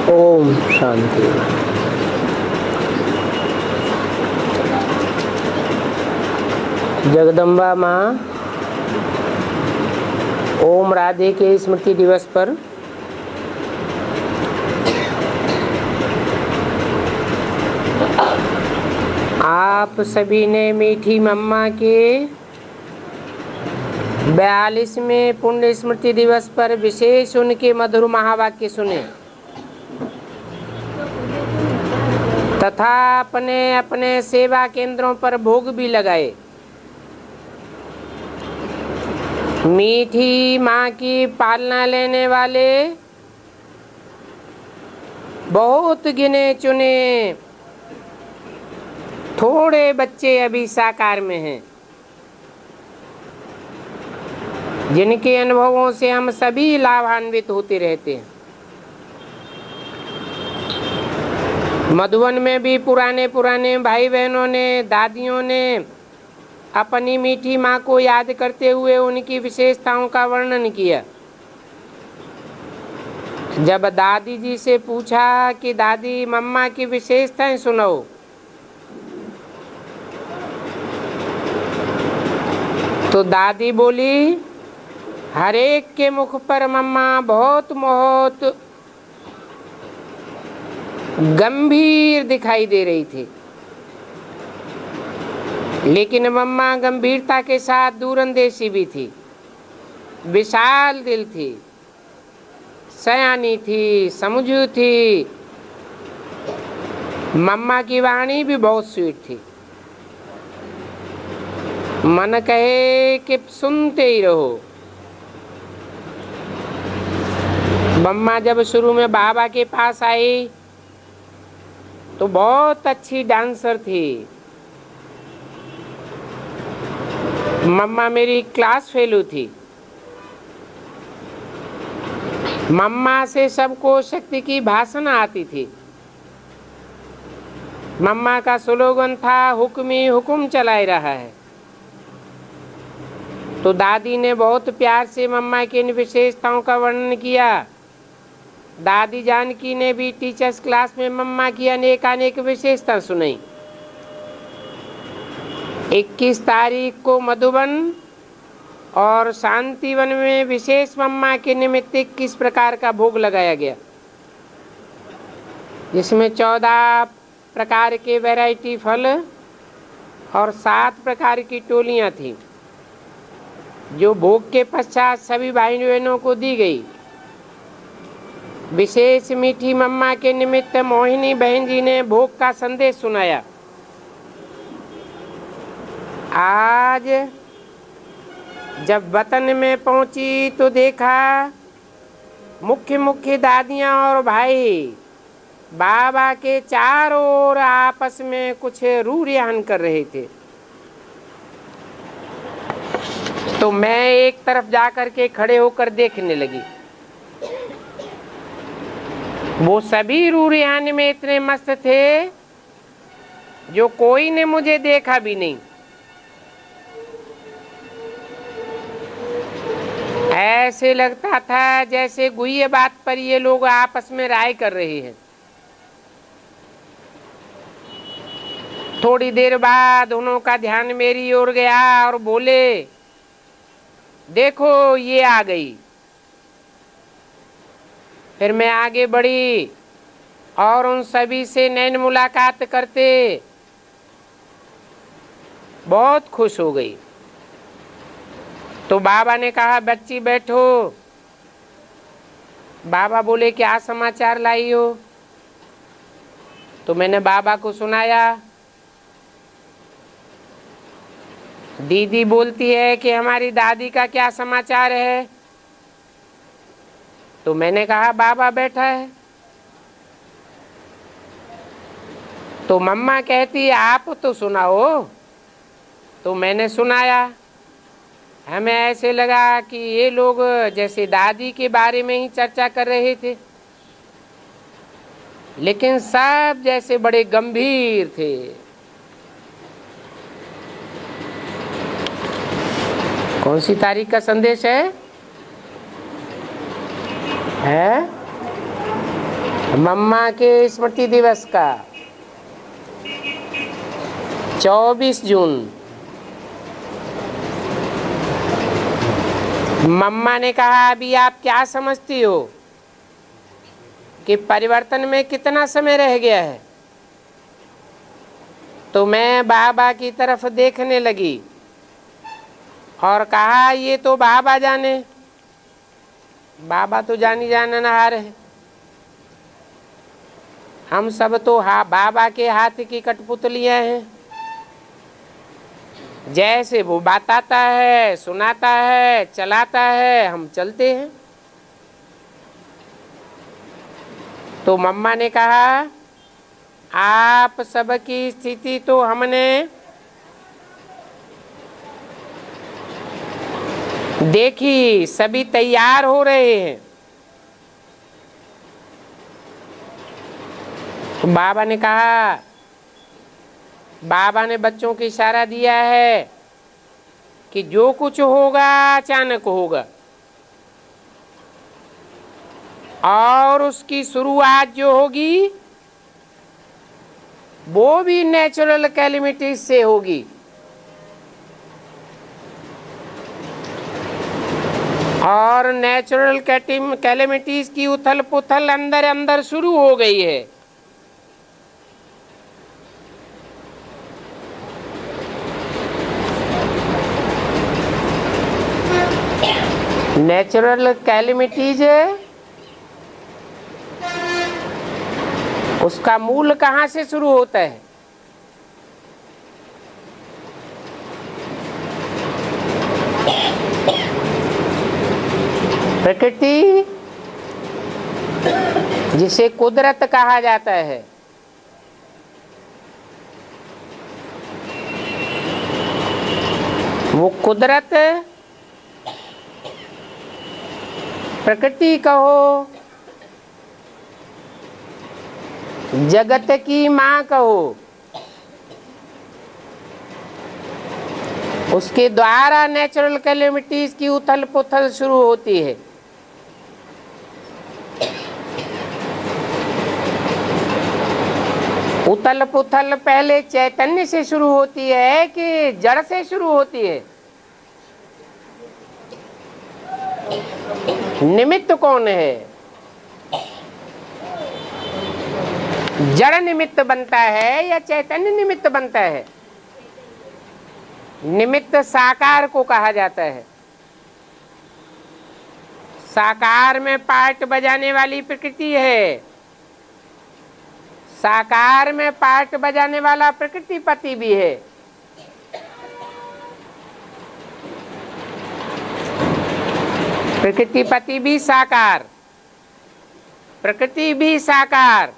ओम शांति। जगदम्बा माँ ओम राधे के स्मृति दिवस पर आप सभी ने मीठी मम्मा के 42वें पुण्य स्मृति दिवस पर विशेष उनके मधुर महावाक्य सुने तथा अपने अपने सेवा केंद्रों पर भोग भी लगाए। मीठी माँ की पालना लेने वाले बहुत गिने चुने थोड़े बच्चे अभी साकार में हैं, जिनके अनुभवों से हम सभी लाभान्वित होते रहते हैं। मधुबन में भी पुराने भाई बहनों ने, दादियों ने अपनी मीठी माँ को याद करते हुए उनकी विशेषताओं का वर्णन किया। जब दादी जी से पूछा कि दादी मम्मा की विशेषताएं सुनाओ, तो दादी बोली, हर एक के मुख पर मम्मा बहुत गंभीर दिखाई दे रही थी, लेकिन मम्मा गंभीरता के साथ दूरंदेशी भी थी, विशाल दिल थी, सयानी थी, समझू थी। मम्मा की वाणी भी बहुत स्वीट थी, मन कहे कि सुनते ही रहो। मम्मा जब शुरू में बाबा के पास आई तो बहुत अच्छी डांसर थी। मम्मा मेरी क्लास फेलो थी। मम्मा से सबको शक्ति की भाषण आती थी। मम्मा का स्लोगन था, हुक्मी हुकुम चलाए रहा है। तो दादी ने बहुत प्यार से मम्मा की इन विशेषताओं का वर्णन किया। दादी जानकी ने भी टीचर्स क्लास में मम्मा की अनेक विशेषता सुनाई। 21 तारीख को मधुबन और शांतिवन में विशेष मम्मा के निमित्त 21 प्रकार का भोग लगाया गया, जिसमें 14 प्रकार के वैरायटी फल और 7 प्रकार की टोलियां थी, जो भोग के पश्चात सभी भाई बहनों को दी गई। विशेष मीठी मम्मा के निमित्त मोहिनी बहन जी ने भोग का संदेश सुनाया। आज जब वतन में पहुंची तो देखा मुख्य दादियां और भाई बाबा के चारों ओर आपस में कुछ रूरियान कर रहे थे। तो मैं एक तरफ जाकर के खड़े होकर देखने लगी। वो सभी रूरियान में इतने मस्त थे जो कोई ने मुझे देखा भी नहीं। ऐसे लगता था जैसे गुइये बात पर ये लोग आपस में राय कर रहे हैं। थोड़ी देर बाद उन्हों का ध्यान मेरी ओर गया और बोले, देखो ये आ गई। फिर मैं आगे बढ़ी और उन सभी से नैन मुलाकात करते बहुत खुश हो गई। तो बाबा ने कहा, बच्ची बैठो। बाबा बोले, क्या समाचार लाई हो? तो मैंने बाबा को सुनाया। दीदी बोलती है कि हमारी दादी का क्या समाचार है? तो मैंने कहा, बाबा बैठा है। तो मम्मा कहती, आप तो सुनाओ। तो मैंने सुनाया। हमें ऐसे लगा कि ये लोग जैसे दादी के बारे में ही चर्चा कर रहे थे, लेकिन सब जैसे बड़े गंभीर थे। कौन सी तारीख का संदेश है? मम्मा के स्मृति दिवस का 24 जून मम्मा ने कहा, अभी आप क्या समझती हो कि परिवर्तन में कितना समय रह गया है? तो मैं बाबा की तरफ देखने लगी और कहा, ये तो बाबा जाने, बाबा तो जानी जाननहार है, हम सब तो बाबा के हाथ की कठपुतलियां हैं। जैसे वो बताता है, सुनाता है, चलाता है, हम चलते हैं। तो मम्मा ने कहा, आप सबकी स्थिति तो हमने देखी, सभी तैयार हो रहे हैं। तो बाबा ने कहा, बाबा ने बच्चों को इशारा दिया है कि जो कुछ होगा अचानक होगा और उसकी शुरुआत जो होगी वो भी नेचुरल कैलेमिटीज से होगी। और नेचुरल कैलेमिटीज की उथल पुथल अंदर अंदर शुरू हो गई है। नेचुरल कैलेमिटीज उसका मूल कहाँ से शुरू होता है? प्रकृति, जिसे कुदरत कहा जाता है, वो कुदरत, प्रकृति कहो, जगत की माँ कहो, उसके द्वारा नेचुरल कैलेमिटीज की उथल पुथल शुरू होती है। उथल पुथल पहले चैतन्य से शुरू होती है कि जड़ से शुरू होती है? निमित्त कौन है? जड़ निमित्त बनता है या चैतन्य निमित्त बनता है? निमित्त साकार को कहा जाता है। साकार में पार्ट बजाने वाली प्रकृति है, साकार में पार्ट बजाने वाला प्रकृतिपति भी है। प्रकृतिपति भी साकार, प्रकृति भी साकार,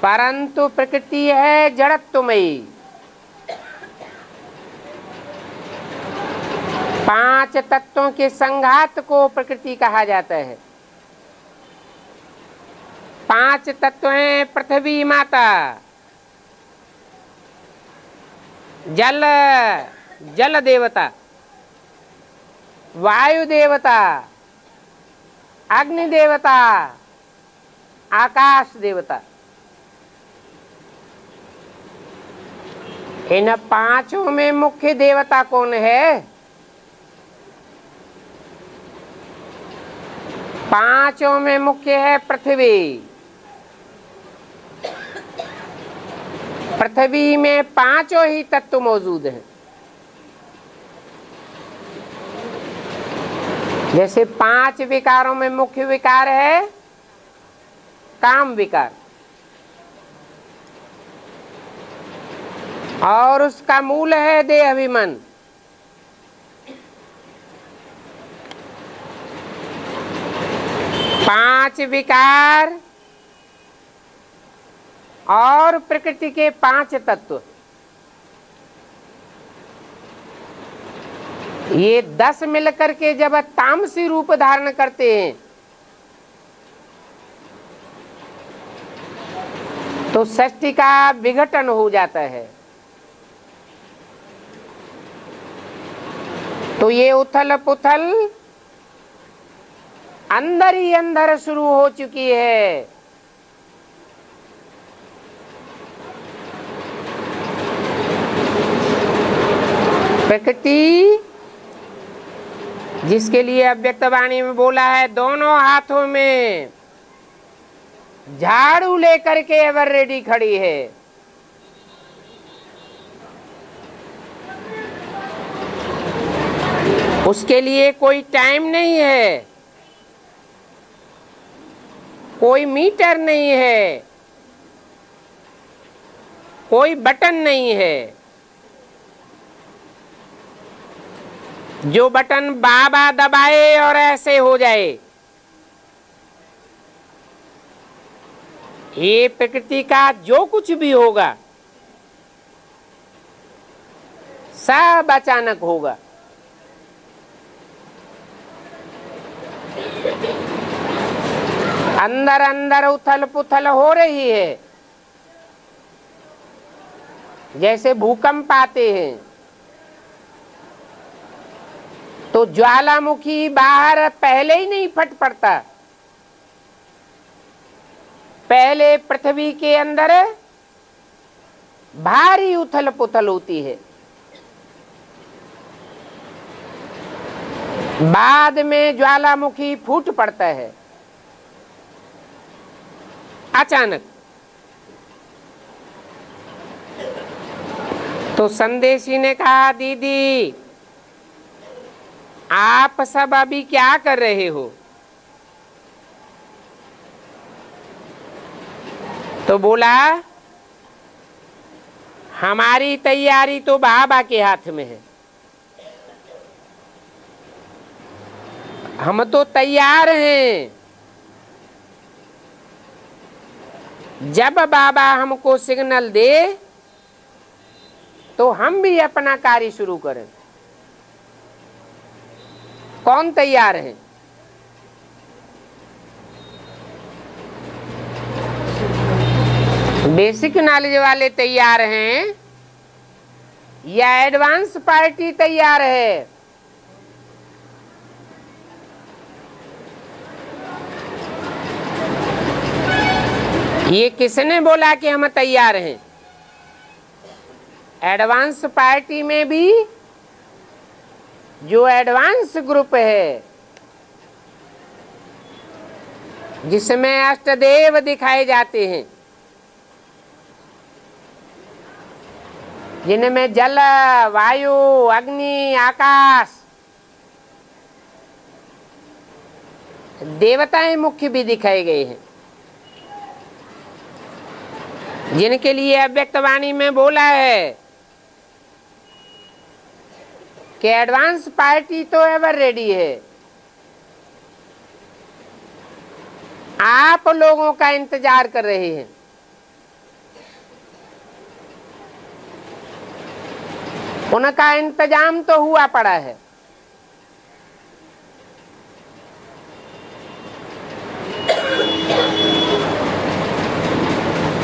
परंतु प्रकृति है जड़त्वमयी। 5 तत्वों के संघात को प्रकृति कहा जाता है। 5 तत्व हैं: पृथ्वी माता, जल, जल देवता, वायु देवता, अग्नि देवता, आकाश देवता। इन 5 में मुख्य देवता कौन है? 5 में मुख्य है पृथ्वी। पृथ्वी में 5 ही तत्व मौजूद हैं। जैसे 5 विकारों में मुख्य विकार है काम विकार, और उसका मूल है देह अभिमान। पांच विकार और प्रकृति के 5 तत्व, ये 10 मिलकर के जब तामसी रूप धारण करते हैं तो सृष्टि का विघटन हो जाता है। तो ये उथल पुथल अंदर ही अंदर शुरू हो चुकी है। प्रकृति जिसके लिए अव्यक्त वाणी में बोला है, दोनों हाथों में झाड़ू लेकर के एवर रेडी खड़ी है। उसके लिए कोई टाइम नहीं है, कोई मीटर नहीं है, कोई बटन नहीं है। जो बटन बाबा दबाए और ऐसे हो जाए, ये प्रकृति का जो कुछ भी होगा सब अचानक होगा। अंदर अंदर उथल पुथल हो रही है, जैसे भूकंप आते हैं तो ज्वालामुखी बाहर पहले ही नहीं फट पड़ता, पहले पृथ्वी के अंदर भारी उथल पुथल होती है, बाद में ज्वालामुखी फूट पड़ता है अचानक। तो संदेशी ने कहा, दीदी आप सब अभी क्या कर रहे हो? तो बोला, हमारी तैयारी तो बाबा के हाथ में है, हम तो तैयार हैं। जब बाबा हमको सिग्नल दे तो हम भी अपना कार्य शुरू करें। कौन तैयार है? बेसिक नॉलेज वाले तैयार हैं या एडवांस पार्टी तैयार है? ये किसने बोला कि हम तैयार हैं? एडवांस पार्टी में भी जो एडवांस ग्रुप है, जिसमें अष्टदेव दिखाए जाते हैं, जिनमें जल, वायु, अग्नि, आकाश, देवताएं मुख्य भी दिखाए गए हैं, जिनके लिए अव्यक्त वाणी में बोला है कि एडवांस पार्टी तो एवर रेडी है, आप लोगों का इंतजार कर रहे हैं। उनका इंतजाम तो हुआ पड़ा है।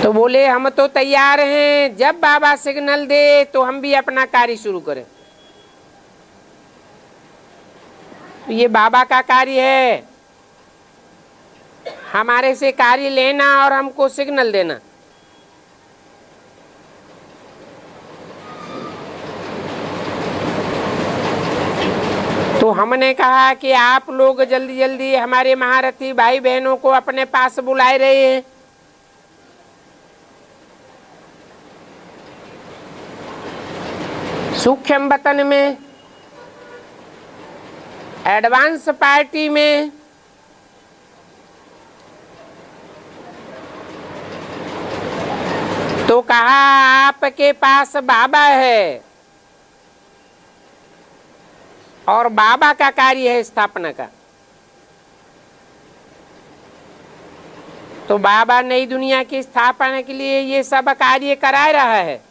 तो बोले, हम तो तैयार हैं, जब बाबा सिग्नल दे तो हम भी अपना कार्य शुरू करें। तो ये बाबा का कार्य है, हमारे से कार्य लेना और हमको सिग्नल देना। तो हमने कहा कि आप लोग जल्दी जल्दी हमारे महारथी भाई बहनों को अपने पास बुलाए रहे हैं। सूक्ष्म वतन में, एडवांस पार्टी में, तो कहा आपके पास बाबा है और बाबा का कार्य है स्थापना का। तो बाबा नई दुनिया की स्थापना के लिए ये सब कार्य करा रहा है।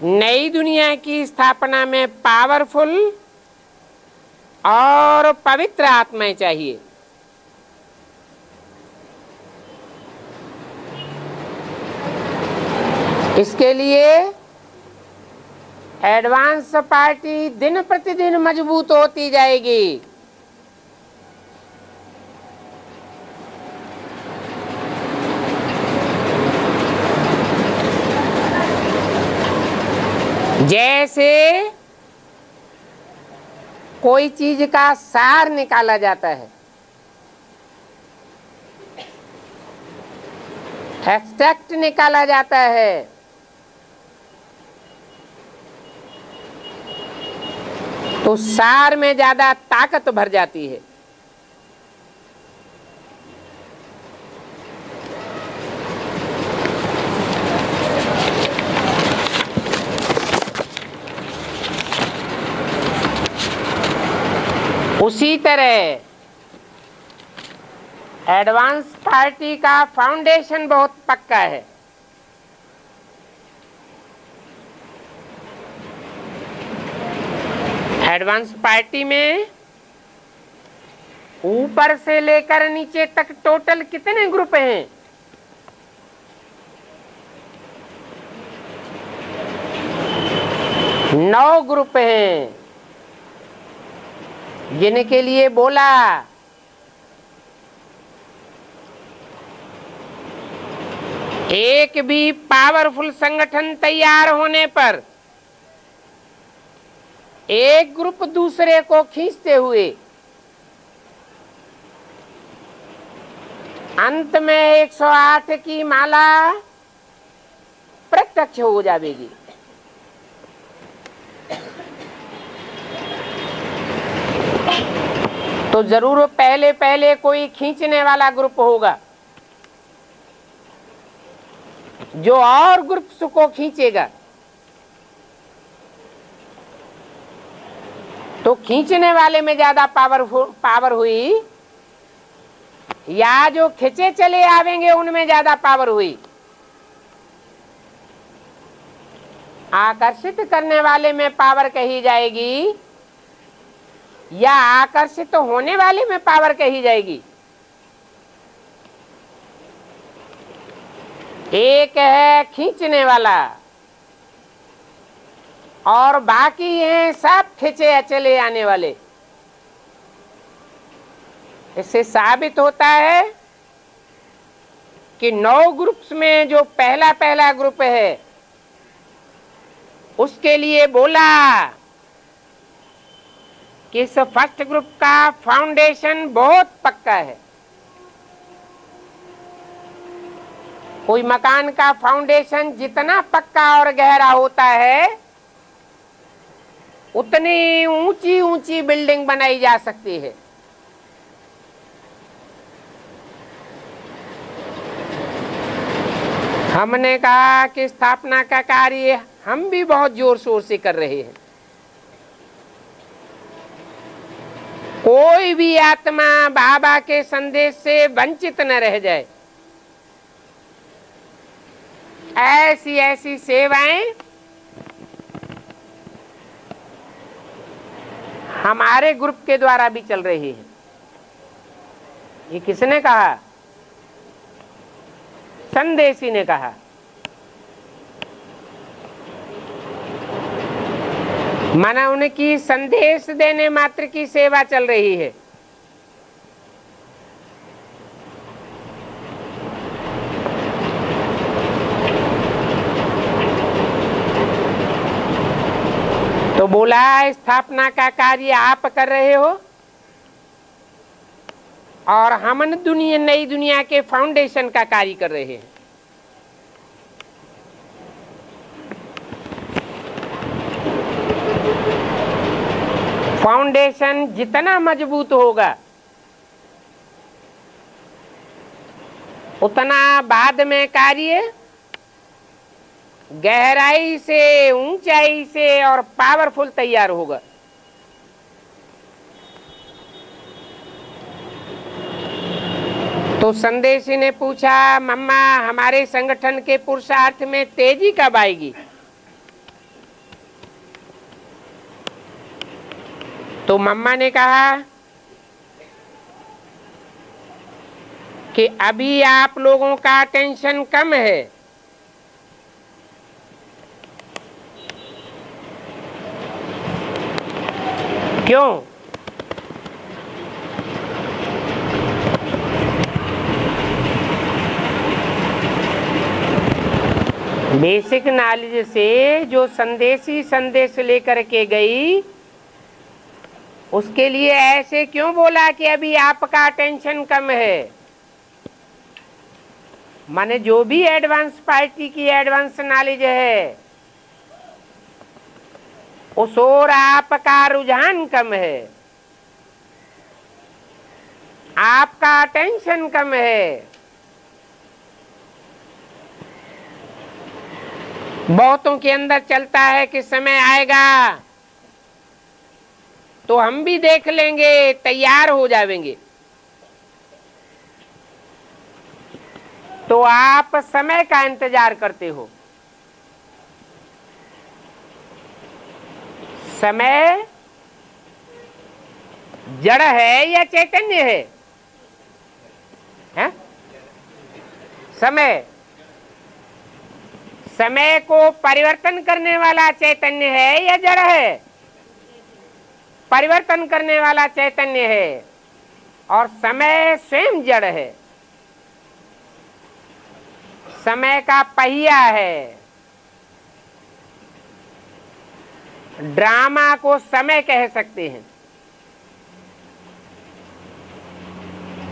नई दुनिया की स्थापना में पावरफुल और पवित्र आत्माएं चाहिए। इसके लिए एडवांस पार्टी दिन प्रतिदिन मजबूत होती जाएगी। जैसे कोई चीज का सार निकाला जाता है, एक्सट्रैक्ट निकाला जाता है, तो सार में ज्यादा ताकत भर जाती है। उसी तरह एडवांस पार्टी का फाउंडेशन बहुत पक्का है। एडवांस पार्टी में ऊपर से लेकर नीचे तक टोटल कितने ग्रुप हैं? 9 ग्रुप हैं, जिनके लिए बोला एक भी पावरफुल संगठन तैयार होने पर एक ग्रुप दूसरे को खींचते हुए अंत में 108 की माला प्रत्यक्ष हो जाएगी। तो जरूर पहले पहले कोई खींचने वाला ग्रुप होगा जो और ग्रुप्स को खींचेगा। तो खींचने वाले में ज्यादा पावर हुई या जो खींचे चले आवेंगे उनमें ज्यादा पावर हुई? आकर्षित करने वाले में पावर कही जाएगी या आकर्षित होने वाले में पावर कही जाएगी? एक है खींचने वाला और बाकी हैं सब खींचे चले आने वाले। इससे साबित होता है कि 9 ग्रुप्स में जो पहला ग्रुप है उसके लिए बोला कि इस फर्स्ट ग्रुप का फाउंडेशन बहुत पक्का है। कोई मकान का फाउंडेशन जितना पक्का और गहरा होता है उतनी ऊंची ऊंची बिल्डिंग बनाई जा सकती है। हमने कहा कि स्थापना का कार्य हम भी बहुत जोर शोर से कर रहे हैं। कोई भी आत्मा बाबा के संदेश से वंचित न रह जाए, ऐसी ऐसी सेवाएं हमारे ग्रुप के द्वारा भी चल रही है। ये किसने कहा? संदेशी ने कहा। माना उनकी संदेश देने मात्र की सेवा चल रही है। तो बोला स्थापना का कार्य आप कर रहे हो और हम नई दुनिया के फाउंडेशन का कार्य कर रहे हैं। फाउंडेशन जितना मजबूत होगा उतना बाद में कार्य गहराई से, ऊंचाई से और पावरफुल तैयार होगा। तो संदेशी ने पूछा, मम्मा हमारे संगठन के पुरुषार्थ में तेजी कब आएगी? तो मम्मा ने कहा कि अभी आप लोगों का टेंशन कम है, क्यों? बेसिक नॉलेज से जो संदेशी संदेश लेकर के गई, उसके लिए ऐसे क्यों बोला कि अभी आपका अटेंशन कम है? माने जो भी एडवांस पार्टी की एडवांस नॉलेज है, उस ओर आपका रुझान कम है, आपका अटेंशन कम है। बहुतों के अंदर चलता है कि समय आएगा तो हम भी देख लेंगे, तैयार हो जाएंगे। तो आप समय का इंतजार करते हो। समय जड़ है या चैतन्य है? हैं? समय को परिवर्तन करने वाला चैतन्य है या जड़ है? परिवर्तन करने वाला चैतन्य है, और समय स्वयं जड़ है। समय का पहिया है। ड्रामा को समय कह सकते हैं।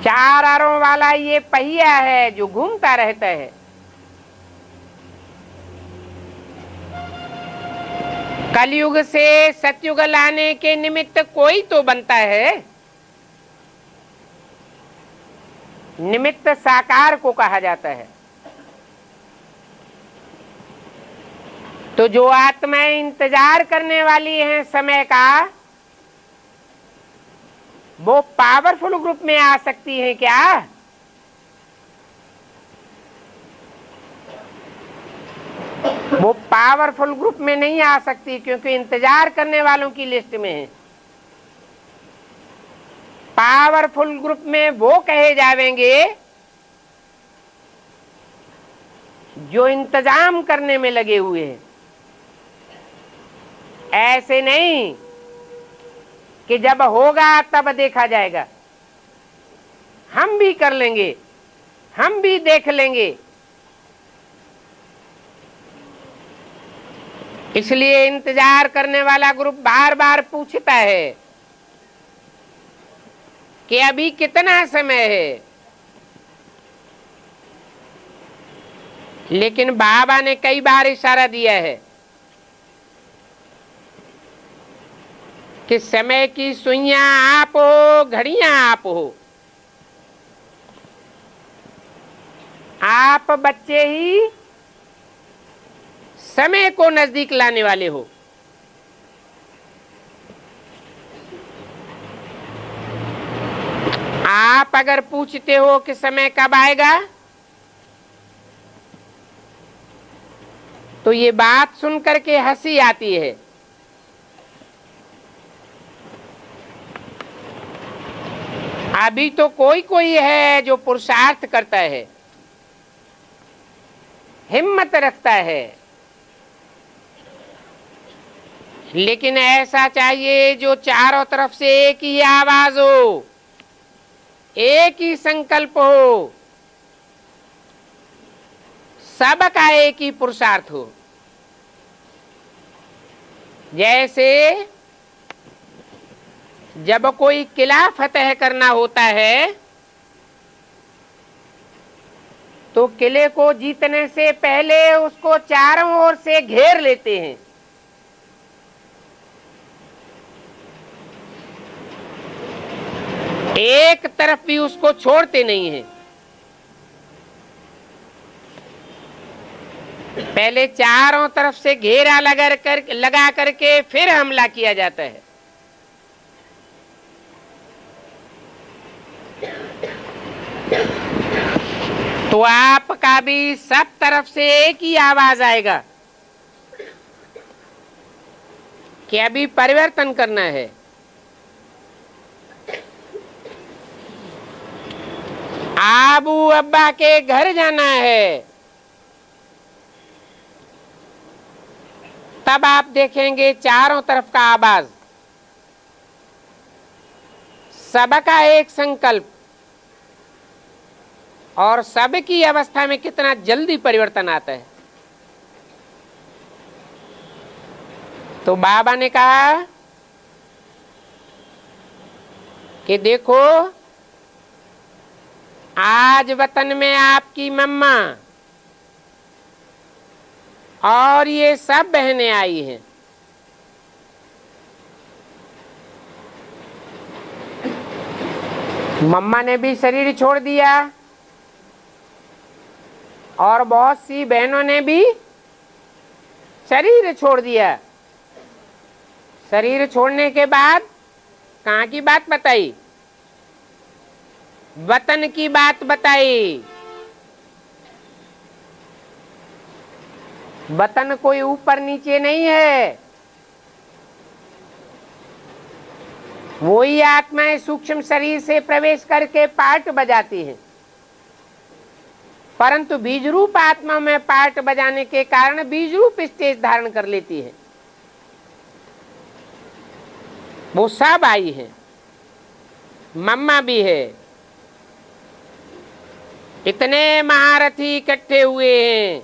चार आरों वाला ये पहिया है जो घूमता रहता है। कलयुग से सतयुग लाने के निमित्त कोई तो बनता है। निमित्त साकार को कहा जाता है। तो जो आत्माएं इंतजार करने वाली हैं समय का, वो पावरफुल ग्रुप में आ सकती हैं क्या? वो पावरफुल ग्रुप में नहीं आ सकती, क्योंकि इंतजार करने वालों की लिस्ट में है। पावरफुल ग्रुप में वो कहे जावेंगे जो इंतजाम करने में लगे हुए हैं। ऐसे नहीं कि जब होगा तब देखा जाएगा, हम भी कर लेंगे, हम भी देख लेंगे। इसलिए इंतजार करने वाला ग्रुप बार बार पूछता है कि अभी कितना समय है। लेकिन बाबा ने कई बार इशारा दिया है कि समय की सुइयां आप हो, घड़ियां आप हो। आप बच्चे ही समय को नजदीक लाने वाले हो। आप अगर पूछते हो कि समय कब आएगा, तो ये बात सुनकर के हंसी आती है। अभी तो कोई कोई है जो पुरुषार्थ करता है, हिम्मत रखता है, लेकिन ऐसा चाहिए जो चारों तरफ से एक ही आवाज हो, एक ही संकल्प हो, सबका एक ही पुरुषार्थ हो। जैसे जब कोई किला फतेह करना होता है, तो किले को जीतने से पहले उसको चारों ओर से घेर लेते हैं। एक तरफ भी उसको छोड़ते नहीं हैं। पहले चारों तरफ से घेरा लगा करके फिर हमला किया जाता है। तो आपका भी सब तरफ से एक ही आवाज आएगा कि अभी परिवर्तन करना है। आबू अब्बा के घर जाना है। तब आप देखेंगे चारों तरफ का आवाज। सबका एक संकल्प और सबकी अवस्था में कितना जल्दी परिवर्तन आता है। तो बाबा ने कहा कि देखो, आज वतन में आपकी मम्मा और ये सब बहनें आई हैं। मम्मा ने भी शरीर छोड़ दिया और बहुत सी बहनों ने भी शरीर छोड़ दिया। शरीर छोड़ने के बाद कहाँ की बात बताई? वतन की बात बताई। वतन कोई ऊपर नीचे नहीं है, वही आत्माएं सूक्ष्म शरीर से प्रवेश करके पार्ट बजाती हैं, परंतु बीज रूप आत्मा में पार्ट बजाने के कारण बीज रूप स्टेज धारण कर लेती है। वो सब आई है, मम्मा भी है। इतने महारथी इकट्ठे हुए हैं,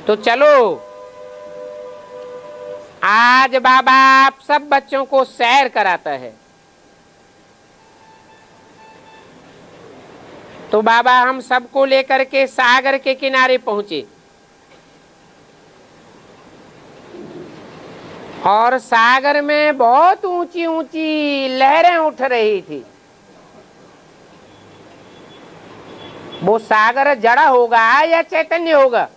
तो चलो आज बाबा आप सब बच्चों को सैर कराता है। तो बाबा हम सबको लेकर के सागर के किनारे पहुंचे और सागर में बहुत ऊंची ऊंची लहरें उठ रही थी। वो सागर जड़ा होगा या चैतन्य होगा?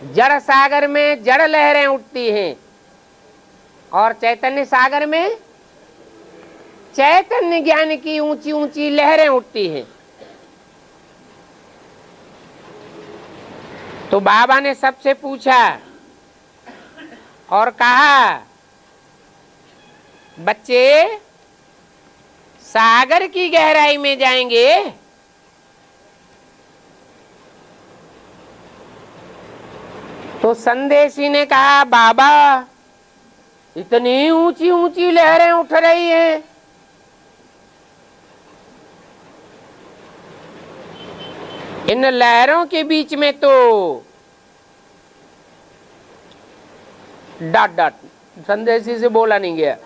जड़ सागर में जड़ लहरें उठती हैं और चैतन्य सागर में चैतन्य ज्ञान की ऊंची ऊंची लहरें उठती हैं। तो बाबा ने सबसे पूछा और कहा, बच्चे सागर की गहराई में जाएंगे? तो संदेशी ने कहा, बाबा इतनी ऊंची ऊंची लहरें उठ रही हैं, इन लहरों के बीच में तो डॉट डॉट संदेशी से बोला नहीं गया।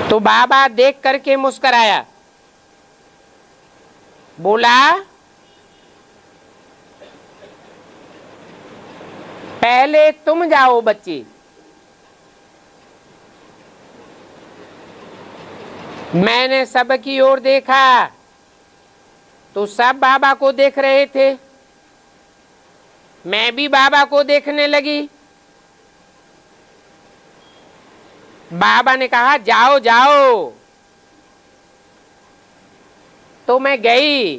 तो बाबा देख करके मुस्कुराया, बोला, पहले तुम जाओ बच्ची, मैंने सबकी ओर देखा तो सब बाबा को देख रहे थे, मैं भी बाबा को देखने लगी। बाबा ने कहा, जाओ जाओ। तो मैं गई।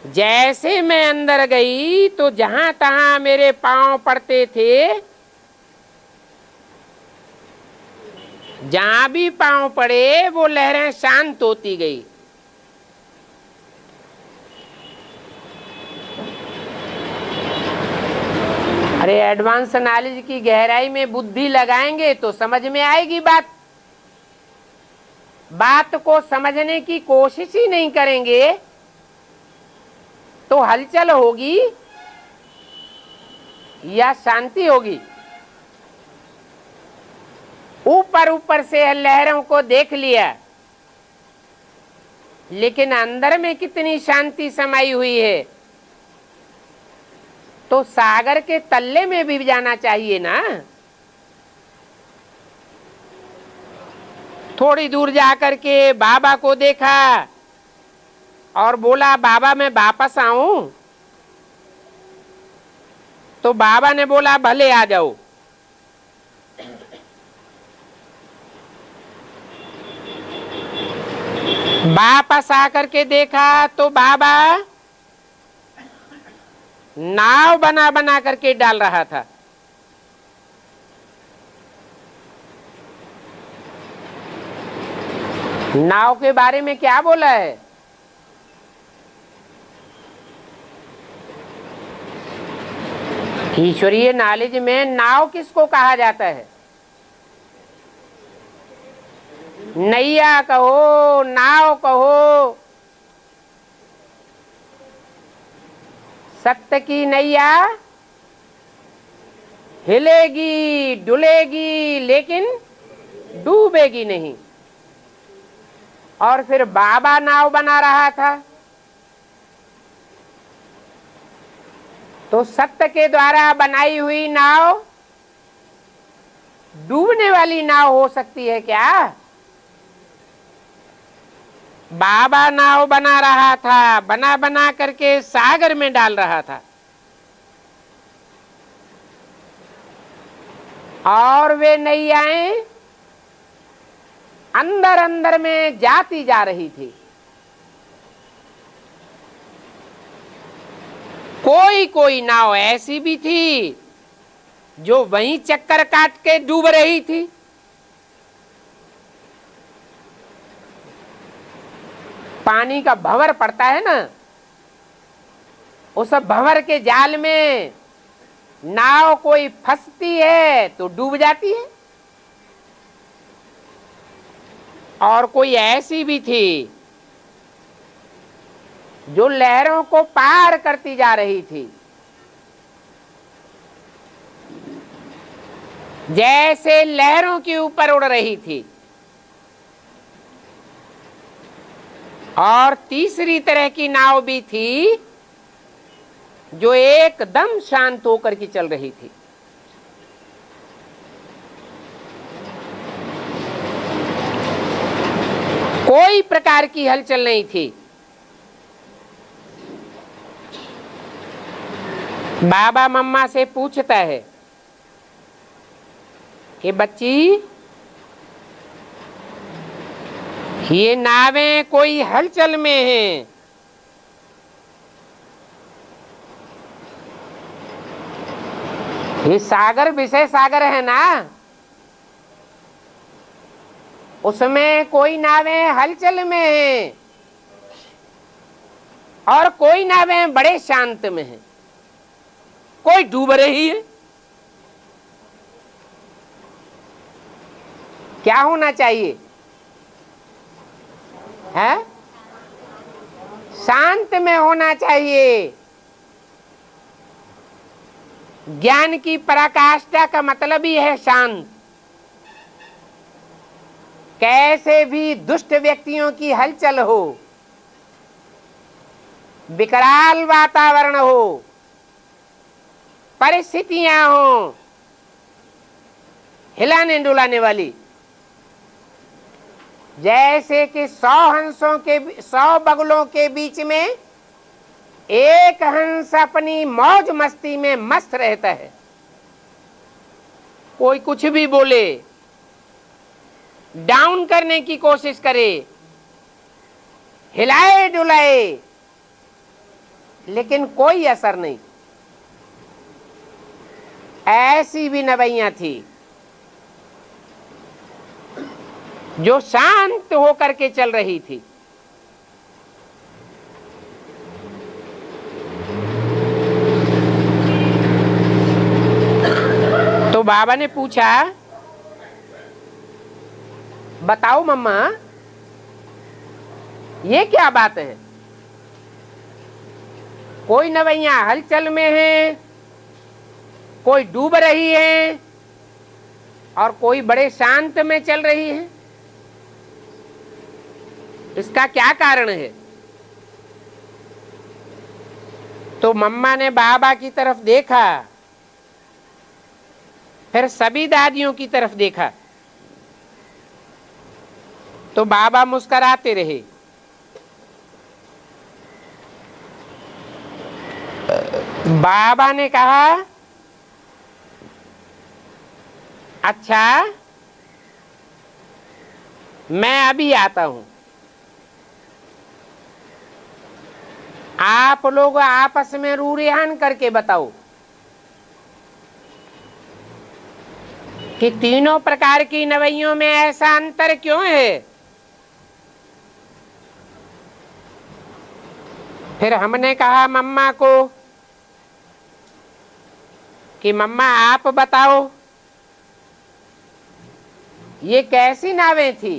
जैसे मैं अंदर गई तो जहां तहां मेरे पांव पड़ते थे, जहां भी पांव पड़े वो लहरें शांत होती गई। अरे एडवांस नॉलेज की गहराई में बुद्धि लगाएंगे तो समझ में आएगी बात। बात को समझने की कोशिश ही नहीं करेंगे तो हलचल होगी या शांति होगी? ऊपर ऊपर से लहरों को देख लिया, लेकिन अंदर में कितनी शांति समाई हुई है। तो सागर के तल्ले में भी जाना चाहिए ना। थोड़ी दूर जाकर के बाबा को देखा और बोला, बाबा मैं वापस आऊं? तो बाबा ने बोला, भले आ जाओ। वापस आकर के देखा तो बाबा नाव बना बना करके डाल रहा था। नाव के बारे में क्या बोला है? ईश्वरीय नॉलेज में नाव किसको कहा जाता है? नैया कहो, नाव कहो, सत्य की नैया हिलेगी डुलेगी लेकिन डूबेगी नहीं। और फिर बाबा नाव बना रहा था, तो सत्य के द्वारा बनाई हुई नाव डूबने वाली नाव हो सकती है क्या? बाबा नाव बना रहा था, बना बना करके सागर में डाल रहा था, और वे नैयाएं अंदर अंदर में जाती जा रही थी। कोई कोई नाव ऐसी भी थी जो वहीं चक्कर काट के डूब रही थी। पानी का भंवर पड़ता है ना, उस भंवर के जाल में नाव कोई फंसती है तो डूब जाती है, और कोई ऐसी भी थी जो लहरों को पार करती जा रही थी। जैसे लहरों के ऊपर उड़ रही थी। और तीसरी तरह की नाव भी थी जो एकदम शांत होकर के चल रही थी। कोई प्रकार की हलचल नहीं थी। बाबा मम्मा से पूछता है कि बच्ची, ये नावें कोई हलचल में हैं, ये सागर विषय सागर है ना, उसमें कोई नावें हलचल में हैं और कोई नावें बड़े शांत में हैं, कोई डूब रही है। क्या होना चाहिए है? शांत में होना चाहिए। ज्ञान की पराकाष्ठा का मतलब ही है शांत। कैसे भी दुष्ट व्यक्तियों की हलचल हो, विकराल वातावरण हो, परिस्थितियां हो हिलाने डुलाने वाली, जैसे कि 100 बगुलों के बीच में एक हंस अपनी मौज मस्ती में मस्त रहता है। कोई कुछ भी बोले, डाउन करने की कोशिश करे, हिलाए डुलाए, लेकिन कोई असर नहीं। ऐसी भी नवैया थी जो शांत होकर के चल रही थी। तो बाबा ने पूछा, बताओ मम्मा, ये क्या बात है? कोई नवैया हलचल में है, कोई डूब रही है और कोई बड़े शांत में चल रही है। इसका क्या कारण है? तो मम्मा ने बाबा की तरफ देखा, फिर सभी दादियों की तरफ देखा, तो बाबा मुस्कुराते रहे। बाबा ने कहा, अच्छा, मैं अभी आता हूं। आप लोग आपस में रूरिहान करके बताओ कि तीनों प्रकार की नवैयों में ऐसा अंतर क्यों है? फिर हमने कहा मम्मा को कि मम्मा आप बताओ ये कैसी नावें थी?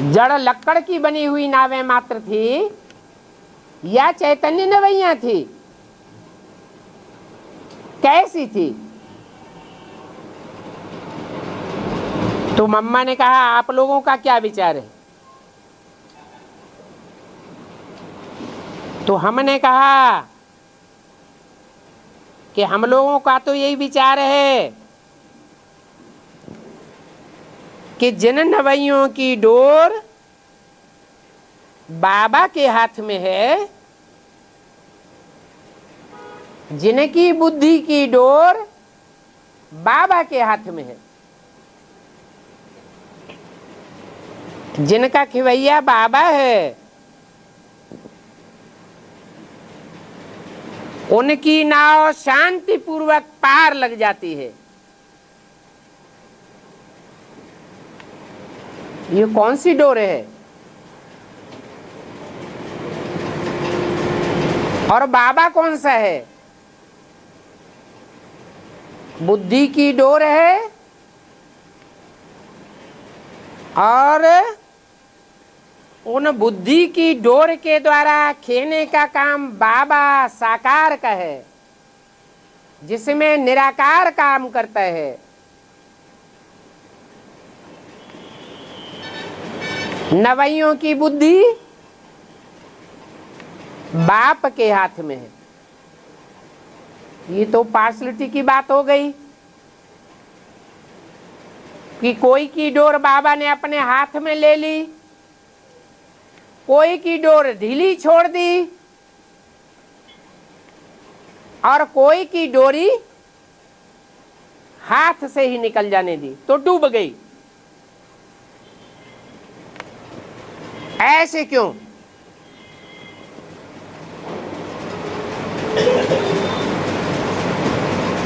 जड़ लक्कड़ की बनी हुई नावें मात्र थी या चैतन्य नवैया थी? कैसी थी? तो मम्मा ने कहा आप लोगों का क्या विचार है? तो हमने कहा कि हम लोगों का तो यही विचार है कि जिन नवैयों की डोर बाबा के हाथ में है, जिनकी बुद्धि की डोर बाबा के हाथ में है, जिनका खिवैया बाबा है, उनकी नाव शांति पूर्वक पार लग जाती है। ये कौन सी डोर है? और बाबा कौन सा है? बुद्धि की डोर है और उन बुद्धि की डोर के द्वारा खेने का काम बाबा साकार का है, जिसमें निराकार काम करता है। नवैयों की बुद्धि बाप के हाथ में है। ये तो पार्शलिटी की बात हो गई कि कोई की डोर बाबा ने अपने हाथ में ले ली, कोई की डोर ढीली छोड़ दी और कोई की डोरी हाथ से ही निकल जाने दी तो डूब गई। ऐसे क्यों?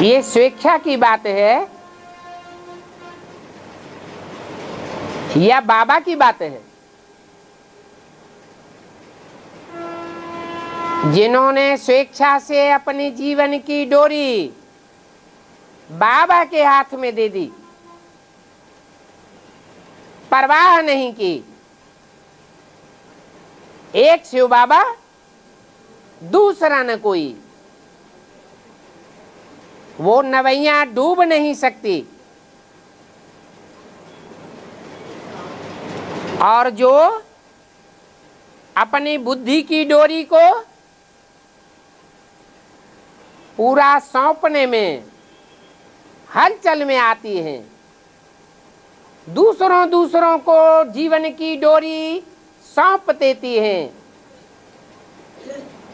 ये स्वेच्छा की बात है या बाबा की बात है? जिन्होंने स्वेच्छा से अपनी जीवन की डोरी बाबा के हाथ में दे दी, परवाह नहीं की, एक शिव बाबा दूसरा न कोई, वो नवैया डूब नहीं सकती। और जो अपनी बुद्धि की डोरी को पूरा सौंपने में हलचल में आती हैं, दूसरों को जीवन की डोरी सौंप देती हैं,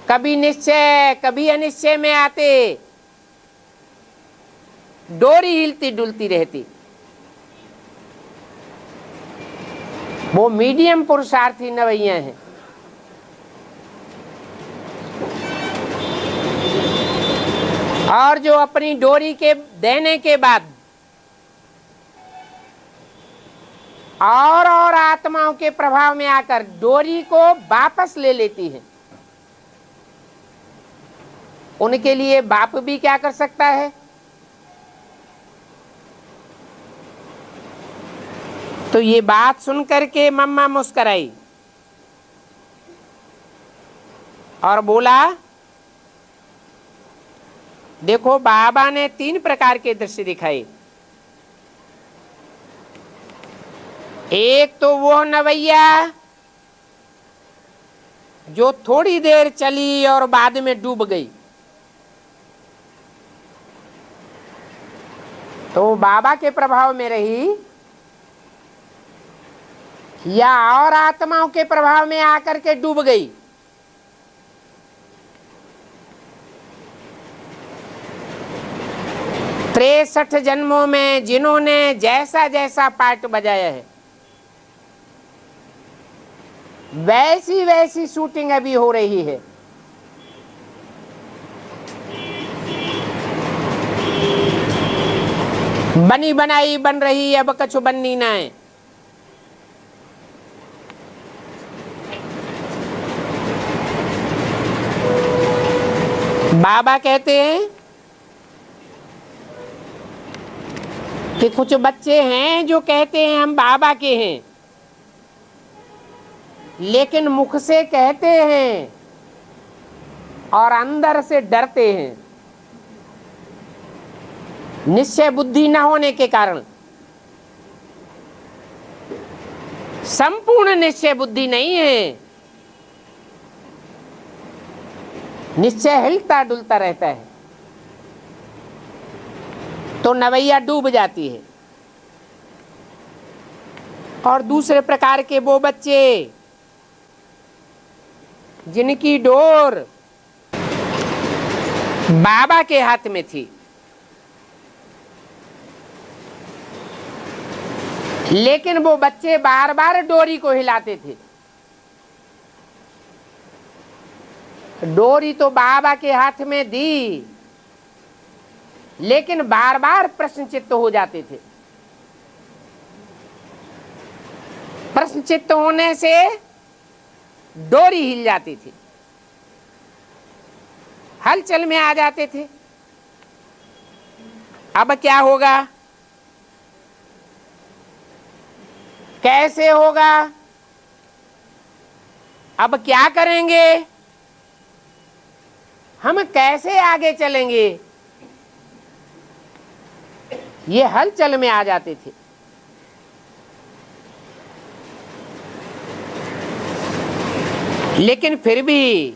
कभी निश्चय कभी अनिश्चय में आते, डोरी हिलती डुलती रहती। वो मीडियम पुरुषार्थी नवैया हैं। और जो अपनी डोरी के देने के बाद और आत्माओं के प्रभाव में आकर डोरी को वापस ले लेती है, उनके लिए बाप भी क्या कर सकता है? तो ये बात सुन करके मम्मा मुस्कराई और बोला, देखो बाबा ने 3 प्रकार के दृश्य दिखाए। एक तो वो नवैया जो थोड़ी देर चली और बाद में डूब गई, तो बाबा के प्रभाव में रही, या और आत्माओं के प्रभाव में आकर के डूब गई। तिरसठ जन्मों में जिन्होंने जैसा जैसा पार्ट बजाया है, वैसी वैसी शूटिंग अभी हो रही है। बनी बनाई बन रही, अब कछु बननी ना है। बाबा कहते हैं कि कुछ बच्चे हैं जो कहते हैं हम बाबा के हैं, लेकिन मुख से कहते हैं और अंदर से डरते हैं, निश्चय बुद्धि न होने के कारण। संपूर्ण निश्चय बुद्धि नहीं है, निश्चय हिलता डुलता रहता है, तो नवैया डूब जाती है। और दूसरे प्रकार के वो बच्चे जिनकी डोर बाबा के हाथ में थी, लेकिन वो बच्चे बार बार डोरी को हिलाते थे। डोरी तो बाबा के हाथ में दी, लेकिन बार बार प्रश्नचित्त हो जाते थे। प्रश्नचित्त होने से डोरी हिल जाती थी, हलचल में आ जाते थे। अब क्या होगा, कैसे होगा, अब क्या करेंगे, हम कैसे आगे चलेंगे, ये हलचल में आ जाते थे। लेकिन फिर भी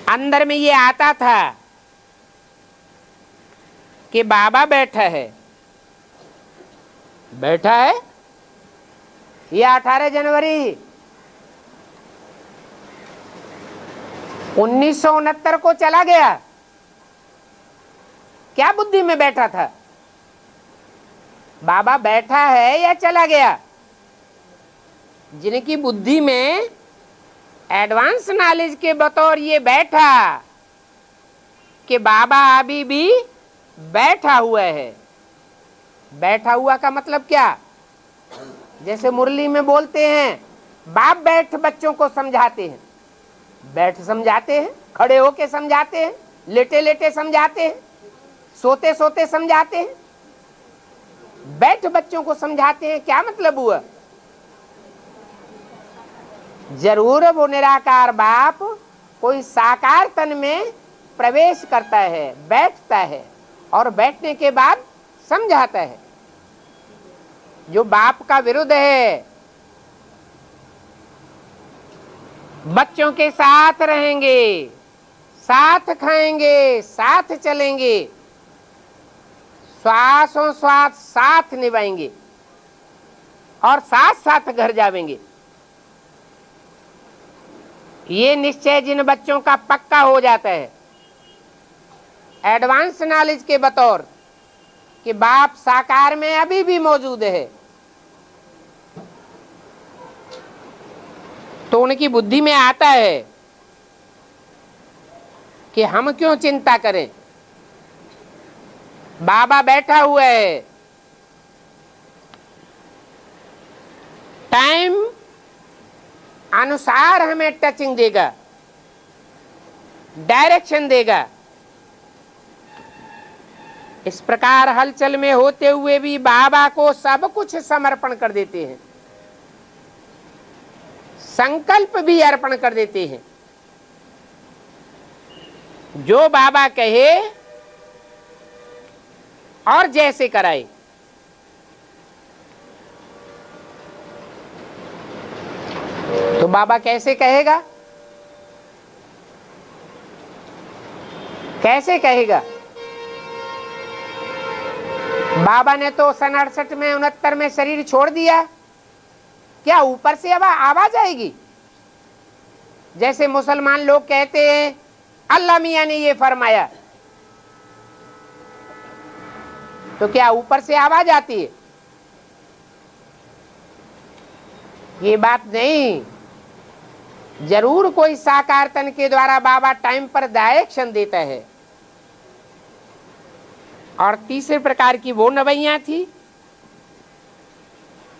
अंदर में ये आता था कि बाबा बैठा है। बैठा है, ये 18 जनवरी 1969 को चला गया, क्या बुद्धि में बैठा था? बाबा बैठा है या चला गया? जिनकी बुद्धि में एडवांस नॉलेज के बतौर ये बैठा कि बाबा अभी भी बैठा हुआ है। बैठा हुआ का मतलब क्या? जैसे मुरली में बोलते हैं, बाप बैठ बच्चों को समझाते हैं। बैठ समझाते हैं, खड़े होके समझाते हैं, लेटे लेटे समझाते हैं, सोते सोते समझाते हैं। बैठ बच्चों को समझाते हैं, क्या मतलब हुआ? जरूर वो निराकार बाप कोई साकार तन में प्रवेश करता है, बैठता है और बैठने के बाद समझाता है। जो बाप का विरुद्ध है, बच्चों के साथ रहेंगे, साथ खाएंगे, साथ चलेंगे, श्वासों श्वास साथ निभाएंगे और साथ साथ घर जावेंगे। ये निश्चय जिन बच्चों का पक्का हो जाता है एडवांस नॉलेज के बतौर कि बाप साकार में अभी भी मौजूद है, तो उनकी बुद्धि में आता है कि हम क्यों चिंता करें, बाबा बैठा हुआ है। टाइम अनुसार हमें टचिंग देगा, डायरेक्शन देगा। इस प्रकार हलचल में होते हुए भी बाबा को सब कुछ समर्पण कर देते हैं, संकल्प भी अर्पण कर देते हैं। जो बाबा कहे और जैसे कराए। तो बाबा कैसे कहेगा? कैसे कहेगा? बाबा ने तो सन 68 में 69 में शरीर छोड़ दिया, क्या ऊपर से अब आवाज आएगी? जैसे मुसलमान लोग कहते हैं अल्लाह मियां ने ये फरमाया, तो क्या ऊपर से आवाज आती है? ये बात नहीं। जरूर कोई साकार तन के द्वारा बाबा टाइम पर डायरेक्शन देता है। और तीसरे प्रकार की वो नवैया थी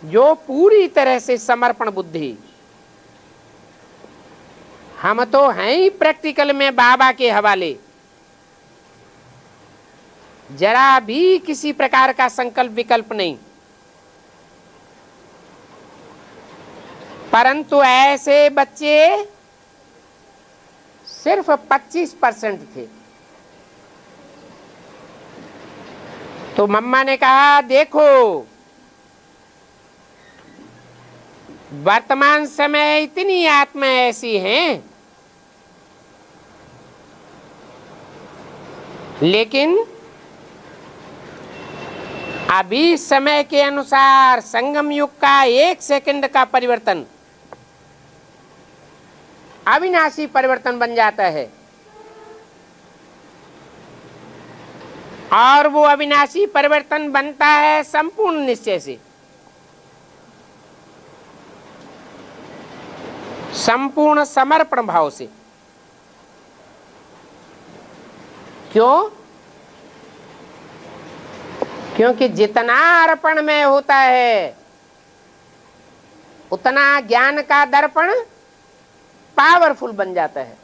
जो पूरी तरह से समर्पण बुद्धि, हम तो हैं ही प्रैक्टिकल में बाबा के हवाले, जरा भी किसी प्रकार का संकल्प विकल्प नहीं। परंतु ऐसे बच्चे सिर्फ 25% थे। तो मम्मा ने कहा, देखो वर्तमान समय इतनी आत्मा ऐसी हैं, लेकिन अभी समय के अनुसार संगम युग का 1 सेकंड का परिवर्तन अविनाशी परिवर्तन बन जाता है, और वो अविनाशी परिवर्तन बनता है संपूर्ण निश्चय से, संपूर्ण समर्पण भाव से। क्यों? क्योंकि जितना अर्पण में होता है उतना ज्ञान का दर्पण पावरफुल बन जाता है।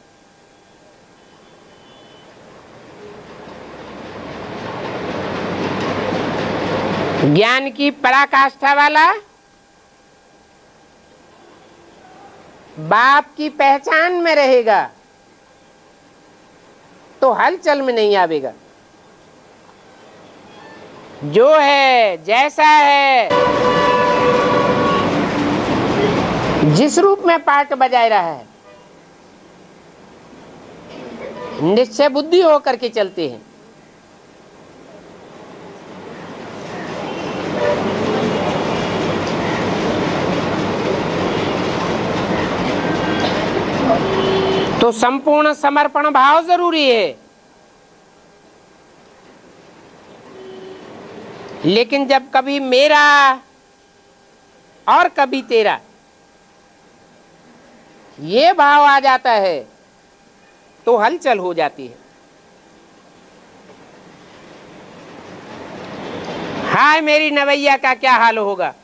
ज्ञान की पराकाष्ठा वाला बाप की पहचान में रहेगा तो हलचल में नहीं आवेगा। जो है जैसा है, जिस रूप में पार्ट बजाय रहा है, निश्चय बुद्धि होकर के चलते हैं। तो संपूर्ण समर्पण भाव जरूरी है, लेकिन जब कभी मेरा और कभी तेरा ये भाव आ जाता है तो हलचल हो जाती है। हाय मेरी नवैया का क्या हाल होगा।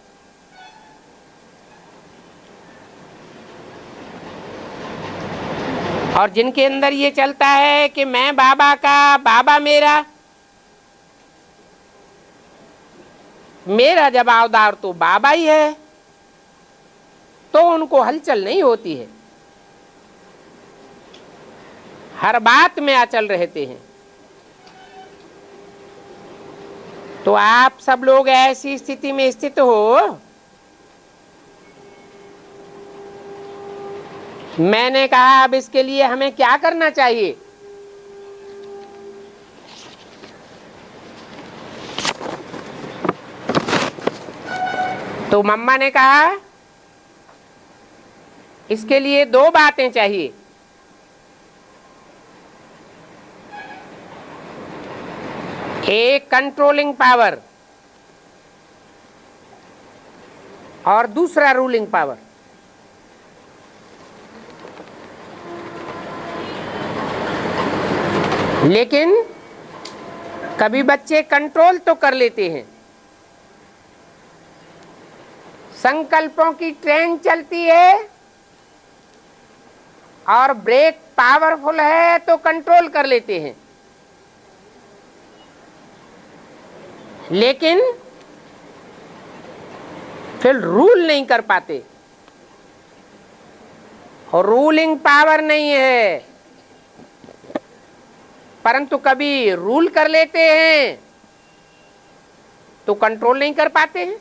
और जिनके अंदर ये चलता है कि मैं बाबा का, बाबा मेरा, मेरा जब अवतार तो बाबा ही है, तो उनको हलचल नहीं होती है, हर बात में अचल रहते हैं। तो आप सब लोग ऐसी स्थिति में स्थित हो। मैंने कहा अब इसके लिए हमें क्या करना चाहिए। तो मम्मा ने कहा इसके लिए 2 बातें चाहिए। एक कंट्रोलिंग पावर और दूसरा रूलिंग पावर। लेकिन कभी बच्चे कंट्रोल तो कर लेते हैं, संकल्पों की ट्रेन चलती है और ब्रेक पावरफुल है तो कंट्रोल कर लेते हैं, लेकिन फिर रूल नहीं कर पाते। और रूलिंग पावर नहीं है, परंतु कभी रूल कर लेते हैं तो कंट्रोल नहीं कर पाते हैं।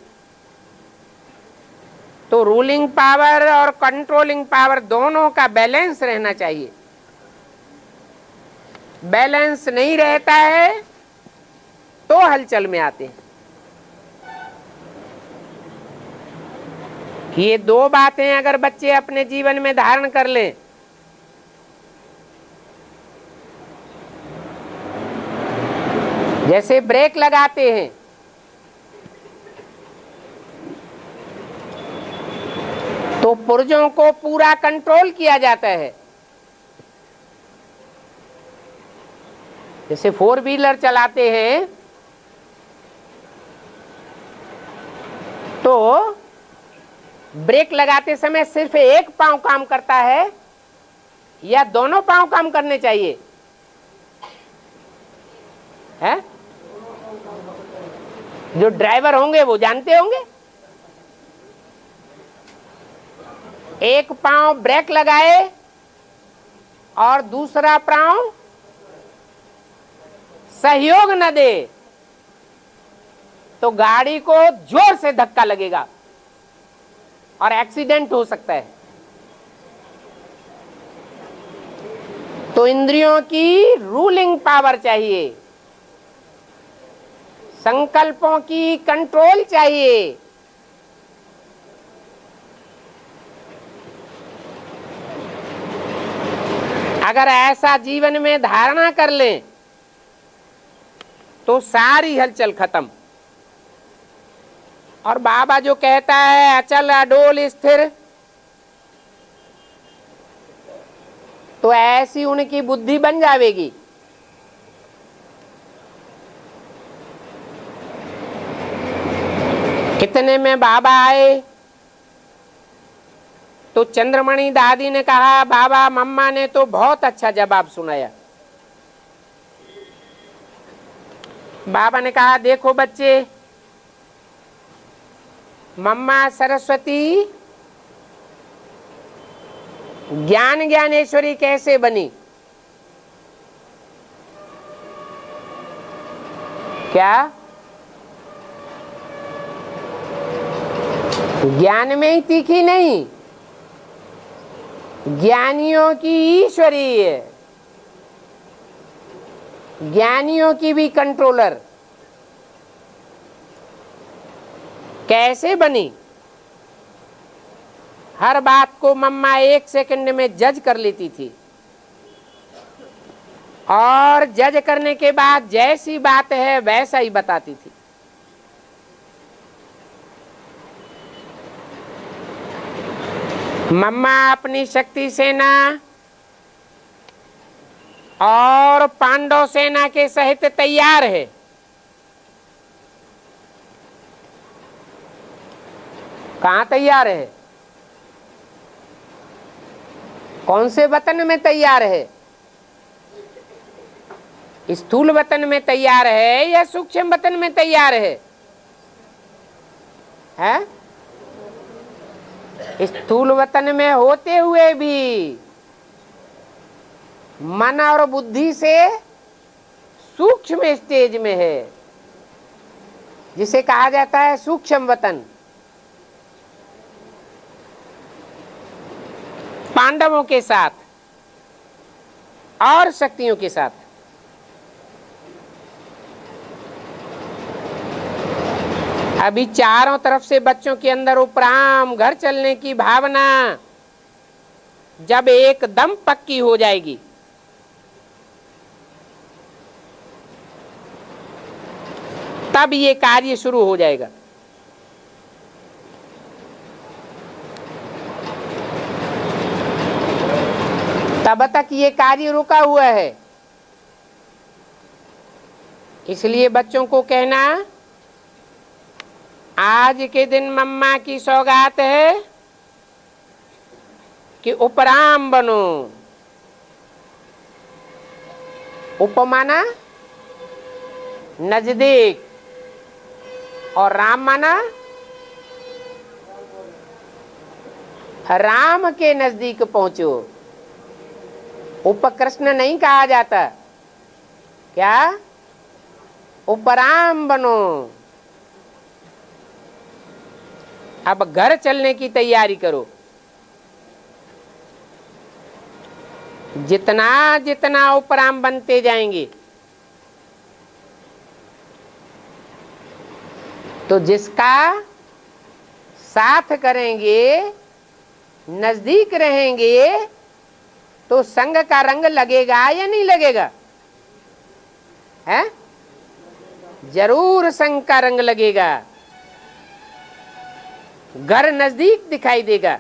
तो रूलिंग पावर और कंट्रोलिंग पावर दोनों का बैलेंस रहना चाहिए। बैलेंस नहीं रहता है तो हलचल में आते हैं। ये 2 बातें अगर बच्चे अपने जीवन में धारण कर लें जैसे ब्रेक लगाते हैं तो पुर्जों को पूरा कंट्रोल किया जाता है। जैसे 4 व्हीलर चलाते हैं तो ब्रेक लगाते समय सिर्फ एक पांव काम करता है या दोनों पांव काम करने चाहिए? है? जो ड्राइवर होंगे वो जानते होंगे। एक पांव ब्रेक लगाए और दूसरा पांव सहयोग न दे तो गाड़ी को जोर से धक्का लगेगा और एक्सीडेंट हो सकता है। तो इंद्रियों की रूलिंग पावर चाहिए, संकल्पों की कंट्रोल चाहिए। अगर ऐसा जीवन में धारणा कर लें तो सारी हलचल खत्म। और बाबा जो कहता है अचल अडोल स्थिर, तो ऐसी उनकी बुद्धि बन जाएगी। इतने में बाबा आए तो चंद्रमणि दादी ने कहा, बाबा मम्मा ने तो बहुत अच्छा जवाब सुनाया। बाबा ने कहा, देखो बच्चे, मम्मा सरस्वती ज्ञान ज्ञानेश्वरी कैसे बनी? क्या ज्ञान में ही तीखी नहीं, ज्ञानियों की ईश्वरी है, ज्ञानियों की भी कंट्रोलर। कैसे बनी? हर बात को मम्मा 1 सेकंड में जज कर लेती थी और जज करने के बाद जैसी बात है वैसा ही बताती थी। मम्मा अपनी शक्ति सेना और पांडव सेना के सहित तैयार है। कहाँ तैयार है? कौन से वतन में तैयार है? स्थूल वतन में तैयार है या सूक्ष्म वतन में तैयार है? हैं? स्थूल वतन में होते हुए भी मन और बुद्धि से सूक्ष्म स्टेज में है, जिसे कहा जाता है सूक्ष्म वतन। पांडवों के साथ और शक्तियों के साथ। अभी चारों तरफ से बच्चों के अंदर उपराम घर चलने की भावना जब एकदम पक्की हो जाएगी, तब ये कार्य शुरू हो जाएगा। तब तक ये कार्य रुका हुआ है। इसलिए बच्चों को कहना, आज के दिन मम्मा की सौगात है कि उपराम बनो। उपमाना नजदीक और राम माना राम के नजदीक पहुंचो। उपकृष्ण नहीं कहा जाता, क्या? उपराम बनो। अब घर चलने की तैयारी करो। जितना जितना उपराम बनते जाएंगे तो जिसका साथ करेंगे, नजदीक रहेंगे, तो संग का रंग लगेगा या नहीं लगेगा? है? जरूर संग का रंग लगेगा। घर नजदीक दिखाई देगा।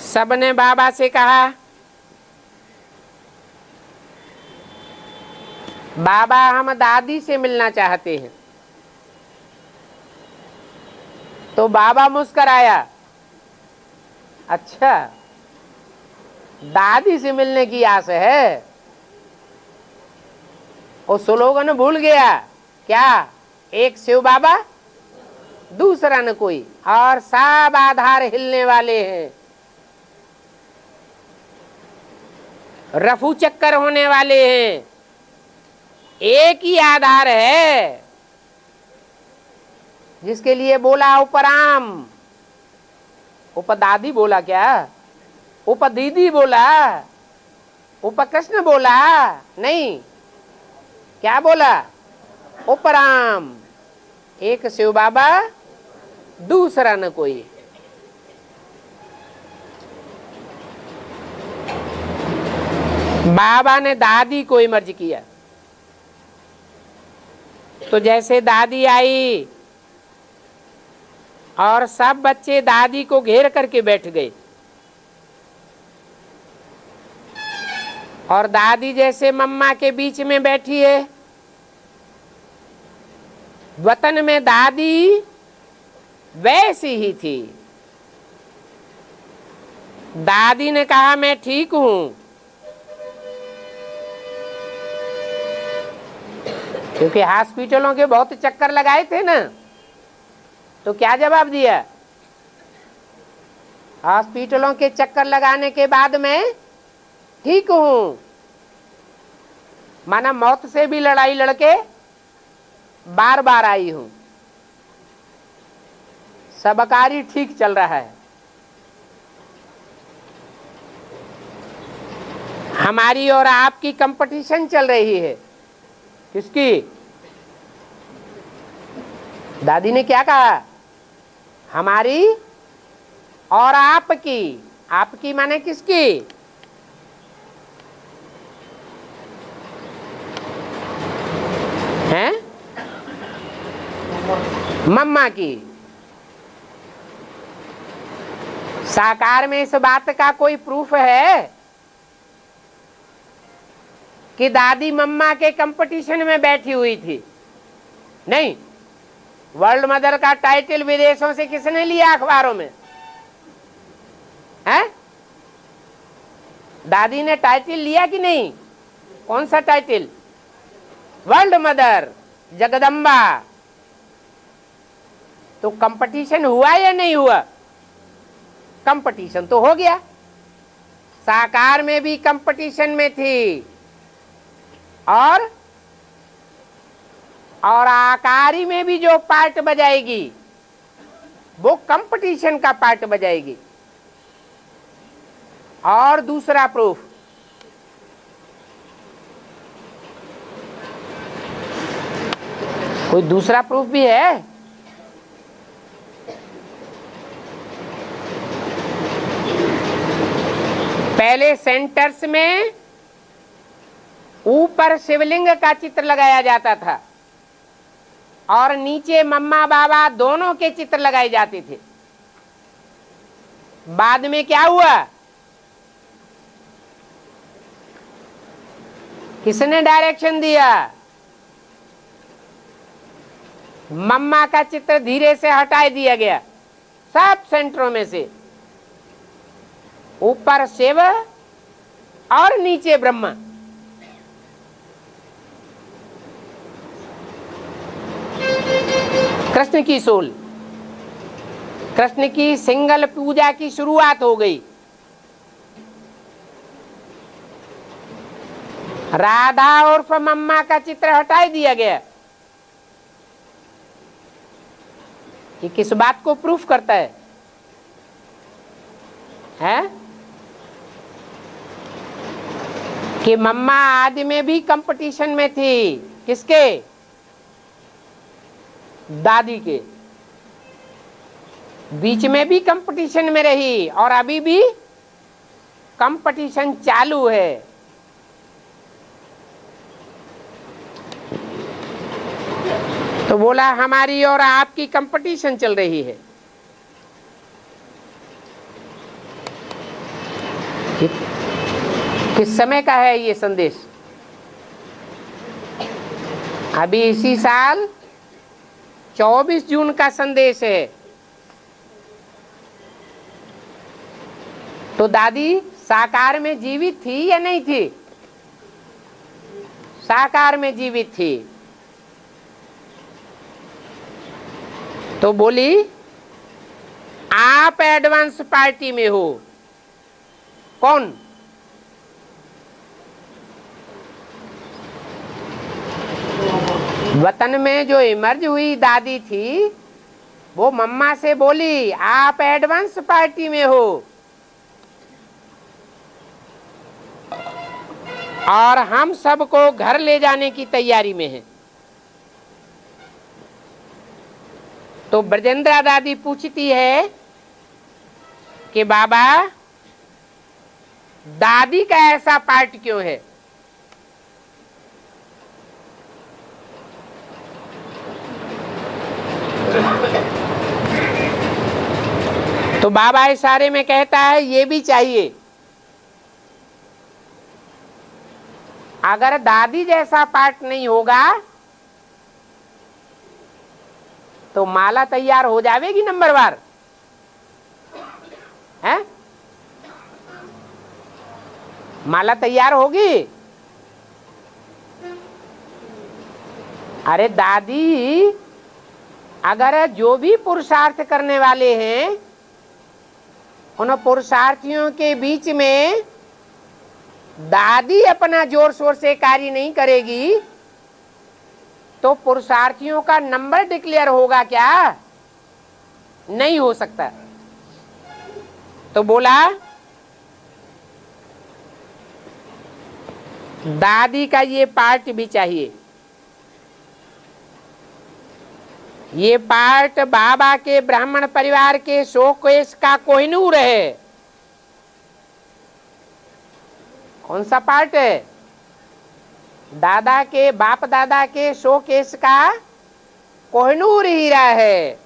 सबने बाबा से कहा, बाबा हम दादी से मिलना चाहते हैं। तो बाबा मुस्कराया अच्छा, दादी से मिलने की आस है। वो स्लोगन भूल गया क्या? एक शिव बाबा दूसरा न कोई, और सब आधार हिलने वाले हैं, रफू चक्कर होने वाले हैं। एक ही आधार है जिसके लिए बोला उपराम। उपदादी बोला क्या? उपदीदी बोला? उपकृष्ण बोला? नहीं, क्या बोला? उपराम। एक शिव बाबा दूसरा न कोई। बाबा ने दादी को मर्ज किया, तो जैसे दादी आई और सब बच्चे दादी को घेर करके बैठ गए, और दादी जैसे मम्मा के बीच में बैठी है। वतन में दादी वैसी ही थी। दादी ने कहा मैं ठीक हूं, क्योंकि हॉस्पिटलों के बहुत चक्कर लगाए थे ना। तो क्या जवाब दिया? हॉस्पिटलों के चक्कर लगाने के बाद मैं ठीक हूं। माना मौत से भी लड़ाई लड़के बार बार आई हूं, सब कार्य ठीक चल रहा है। हमारी और आपकी कंपटीशन चल रही है। किसकी? दादी ने क्या कहा? हमारी और आपकी। आपकी माने किसकी? हैं? मम्मा की। साकार में इस बात का कोई प्रूफ है कि दादी मम्मा के कंपटीशन में बैठी हुई थी? नहीं। वर्ल्ड मदर का टाइटल विदेशों से किसने लिया? अखबारों में है? दादी ने टाइटल लिया कि नहीं? कौन सा टाइटल? World mother, Jagdamba. तो कंपटीशन हुआ या नहीं हुआ? कंपटीशन तो हो गया। साकार में भी कंपटीशन में थी, और आकारी में भी जो पार्ट बजाएगी वो कंपटीशन का पार्ट बजाएगी। और दूसरा प्रूफ, कोई दूसरा प्रूफ भी है? पहले सेंटर्स में ऊपर शिवलिंग का चित्र लगाया जाता था और नीचे मम्मा बाबा दोनों के चित्र लगाए जाते थे। बाद में क्या हुआ? किसने डायरेक्शन दिया? मम्मा का चित्र धीरे से हटा दिया गया सब सेंटरों में से। ऊपर शिव और नीचे ब्रह्मा। कृष्ण की सोल, कृष्ण की सिंगल पूजा की शुरुआत हो गई। राधा उर्फ मम्मा का चित्र हटा दिया गया। ये किस बात को प्रूफ करता है? कि मम्मा आदि में भी कंपटीशन में थी। किसके? दादी के। बीच में भी कंपटीशन में रही और अभी भी कंपटीशन चालू है। तो बोला हमारी और आपकी कंपटीशन चल रही है। किस समय का है ये संदेश? अभी इसी साल 24 जून का संदेश है। तो दादी साकार में जीवित थी या नहीं थी? साकार में जीवित थी। तो बोली आप एडवांस पार्टी में हो। कौन? वतन में जो इमर्ज हुई दादी थी वो मम्मा से बोली आप एडवांस पार्टी में हो और हम सबको घर ले जाने की तैयारी में हैं। तो ब्रजेंद्रा दादी पूछती है कि बाबा दादी का ऐसा पार्ट क्यों है? तो बाबा इशारे में कहता है ये भी चाहिए। अगर दादी जैसा पार्ट नहीं होगा तो माला तैयार हो जाएगी नंबरवार है? माला तैयार होगी? अरे दादी अगर जो भी पुरुषार्थ करने वाले हैं उन पुरुषार्थियों के बीच में दादी अपना जोर शोर से कार्य नहीं करेगी तो पुरुषार्थियों का नंबर डिक्लेयर होगा क्या? नहीं हो सकता। तो बोला दादी का ये पार्ट भी चाहिए। ये पार्ट बाबा के ब्राह्मण परिवार के शोकेस का कोहिनूर है। कौन सा पार्ट है? दादा के बाप दादा के शोकेस का कोहिनूर हीरा है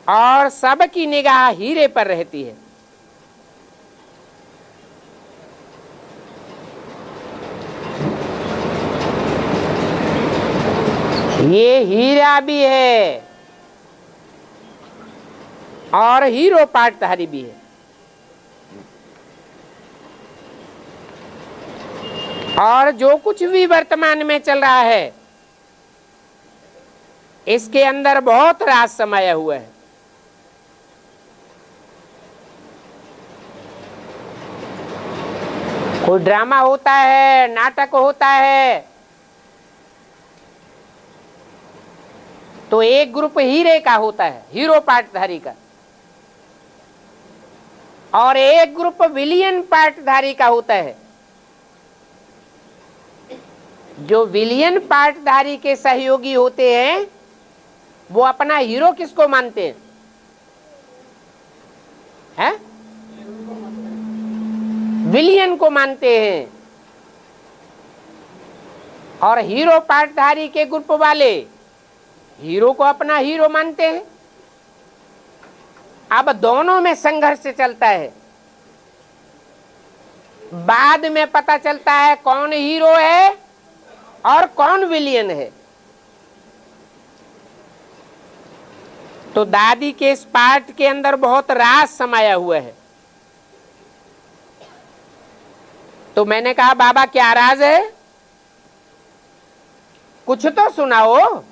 और सबकी निगाह हीरे पर रहती है। ये हीरा भी है और हीरो पार्टधारी भी है। और जो कुछ भी वर्तमान में चल रहा है इसके अंदर बहुत राज समाया हुआ है। कोई ड्रामा होता है, नाटक होता है तो एक ग्रुप हीरे का होता है, हीरो पार्टधारी का, और एक ग्रुप विलियन पार्टधारी का होता है। जो विलियन पार्टधारी के सहयोगी होते हैं वो अपना हीरो किसको मानते हैं? हैं? विलियन को मानते हैं। और हीरो पार्टधारी के ग्रुप वाले हीरो को अपना हीरो मानते हैं। अब दोनों में संघर्ष चलता है। बाद में पता चलता है कौन हीरो है और कौन विलियन है। तो दादी के इस पार्ट के अंदर बहुत राज समाया हुआ है। तो मैंने कहा बाबा क्या राज है? कुछ तो सुनाओ।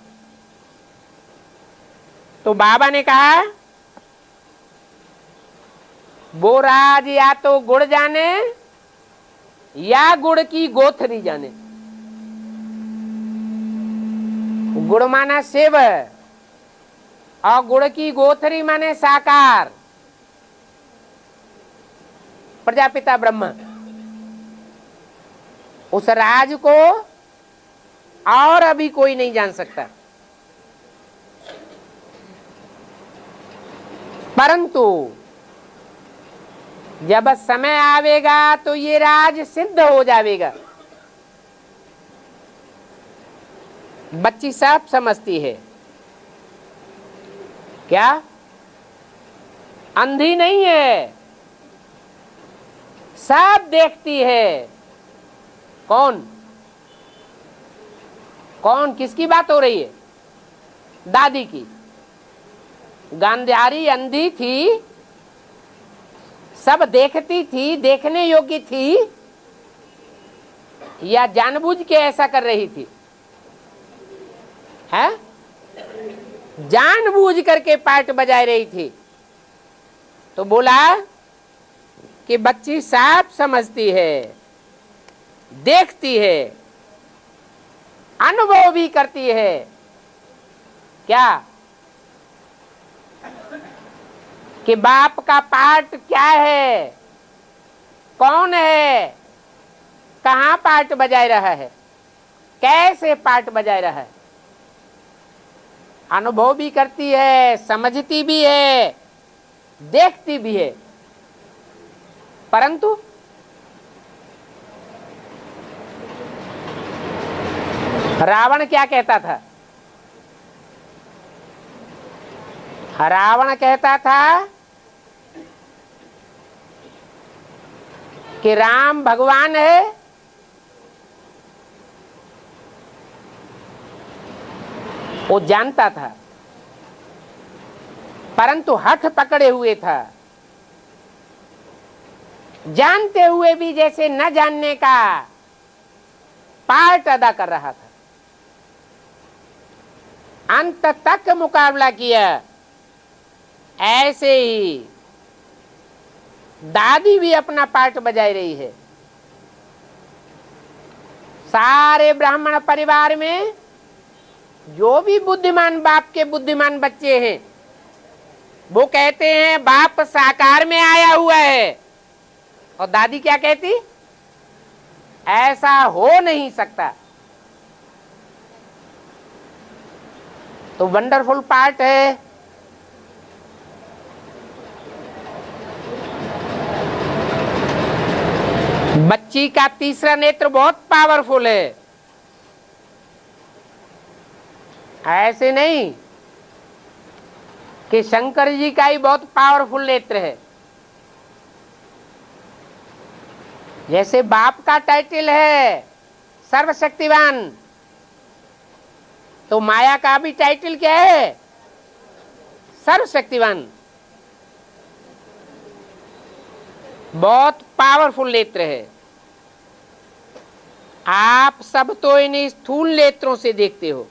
तो बाबा ने कहा वो राज या तो गुड़ जाने या गुड़ की गोथरी जाने। गुड़ माना सेव और गुड़ की गोथरी माने साकार, प्रजापिता ब्रह्मा। उस राज को और अभी कोई नहीं जान सकता, परंतु जब समय आवेगा तो ये राज सिद्ध हो जाएगा। बच्ची सब समझती है क्या? अंधी नहीं है, सब देखती है। कौन कौन किसकी बात हो रही है? दादी की। गांधारी अंधी थी सब देखती थी, देखने योग्य थी, या जानबूझ के ऐसा कर रही थी? है जानबूझ करके पार्ट बजा रही थी। तो बोला कि बच्ची साफ समझती है, देखती है, अनुभव भी करती है। क्या? कि बाप का पार्ट क्या है, कौन है, कहां पार्ट बजा रहा है, कैसे पार्ट बजा रहा है। अनुभव भी करती है, समझती भी है, देखती भी है। परंतु रावण क्या कहता था? रावण कहता था कि राम भगवान है, वो जानता था, परंतु हठ पकड़े हुए था। जानते हुए भी जैसे न जानने का पार्ट अदा कर रहा था। अंत तक मुकाबला किया। ऐसे ही दादी भी अपना पार्ट बजा रही है। सारे ब्राह्मण परिवार में जो भी बुद्धिमान बाप के बुद्धिमान बच्चे हैं, वो कहते हैं बाप साकार में आया हुआ है। और दादी क्या कहती? ऐसा हो नहीं सकता। तो वंडरफुल पार्ट है। बच्ची का तीसरा नेत्र बहुत पावरफुल है। ऐसे नहीं कि शंकर जी का ही बहुत पावरफुल नेत्र है। जैसे बाप का टाइटल है सर्वशक्तिवान, तो माया का भी टाइटल क्या है? सर्वशक्तिवान। बहुत पावरफुल नेत्र है। आप सब तो इन स्थूल नेत्रों से देखते हो,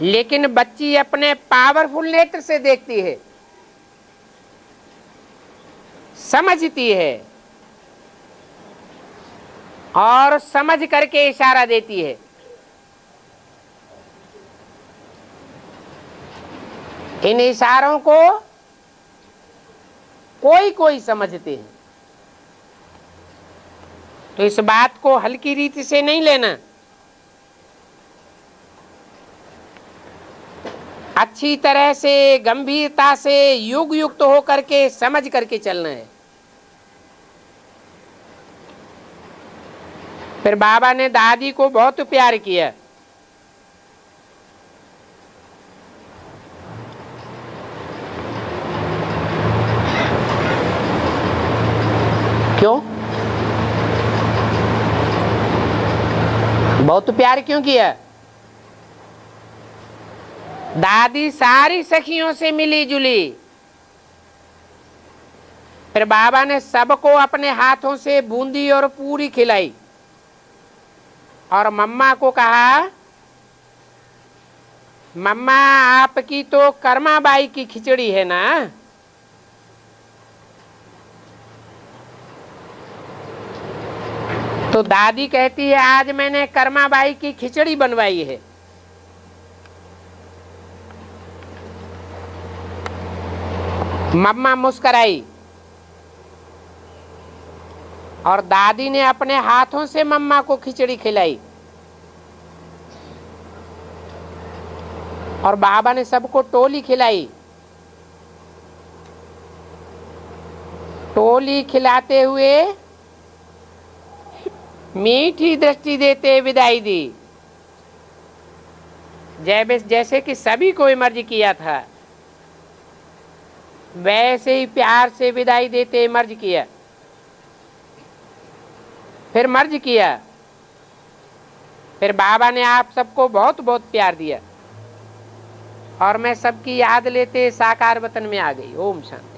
लेकिन बच्ची अपने पावरफुल नेत्र से देखती है, समझती है और समझ करके इशारा देती है। इन इशारों को कोई कोई समझते हैं। तो इस बात को हल्की रीति से नहीं लेना, अच्छी तरह से गंभीरता से युग युक्त होकर के समझ करके चलना है। फिर बाबा ने दादी को बहुत प्यार किया। क्यों? बहुत प्यार क्यों किया? दादी सारी सखियों से मिली जुली। फिर बाबा ने सबको अपने हाथों से बूंदी और पूरी खिलाई और मम्मा को कहा, मम्मा आपकी तो कर्माबाई की खिचड़ी है ना। तो दादी कहती है आज मैंने कर्माबाई की खिचड़ी बनवाई है। मम्मा मुस्कुराई और दादी ने अपने हाथों से मम्मा को खिचड़ी खिलाई और बाबा ने सबको टोली खिलाई। टोली खिलाते हुए मीठी दृष्टि देते विदाई दी। जैसे कि सभी को मर्ज किया था, वैसे ही प्यार से विदाई देते मर्ज किया। फिर मर्ज किया। फिर बाबा ने आप सबको बहुत बहुत प्यार दिया और मैं सबकी याद लेते साकार वतन में आ गई। ओम शांति।